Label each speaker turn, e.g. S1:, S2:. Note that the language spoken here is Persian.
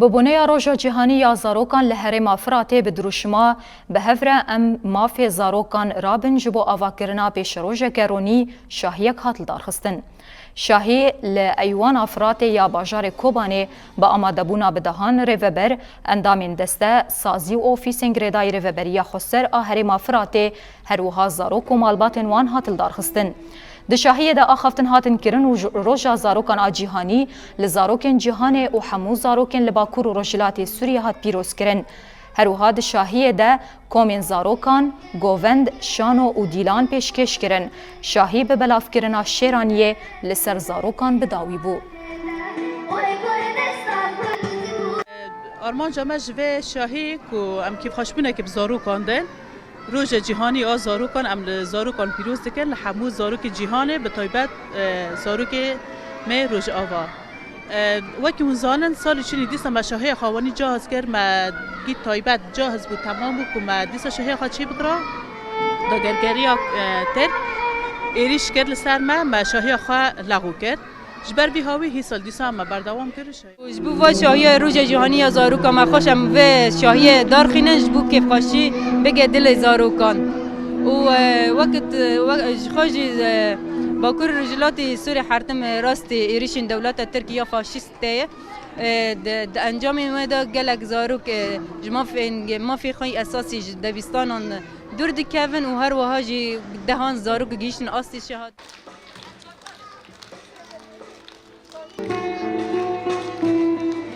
S1: ببونه روژا جهانی یا زاروکان لهرما فراته بدروشما به هفره ام مافی زاروکان رابن جبو آواکرنا پیش روژا گرونی شاهیک هاتل دارخستن. شاهی لایوان افراته یا باجار کوبانه با آمادبونا بدهان ریوبر اندامین دسته سازی و اوفیسنگ ریدای ریوبر یا خسر آهرما فراته هروها زاروک و مالباتن وان هاتل دارخستن. دشاهیه دا آخفتن هاتن کرن و روژا زاروکان آجیهانی لزاروکن جیهانه و حمو زاروکن لباکور و رجلات سوریه هات پیروز کرن. هروها دشاهیه دا کومین زاروکان، گووند، شانو و دیلان پیشکش کرن. شاهی به بلاف کرنا شیرانیه لسر زاروکان بداوی بو.
S2: آرمان جامع جوه شاهی که ام کیف خشبونه که بزاروکان دن روز جهانی آ زاروکان ام زاروکان پیروز دکن لحمو زاروک جهانه به طیبت زاروک می روز آوا وکی منزانن سال چنی دیسا ما شاهی خوانی جاهز کرد ما گیت طیبت جاهز بود تمام بود که ما دیسا شاهی خواهد چی بگرا دا گرگری تر ایریش کرد لسر ما شاهی خواه لغو کرد جبر بی هاوی هی سال دیسا ما بردوام کرد
S3: جبو و شاهی روز جهانی یا زاروکان ما خوشم و شاهی دار خینه جبو که خوشی بگه دل زاروکان و وقت خوش باکور رجلات سوری حرتم راست ایریشین دولت ترکیه فاشیسته انجام مدا گلک زاروک ما فی خوی اساسی دبستانان دور دکون و هر وهاجی دهان زاروک گیشن آستی شهاد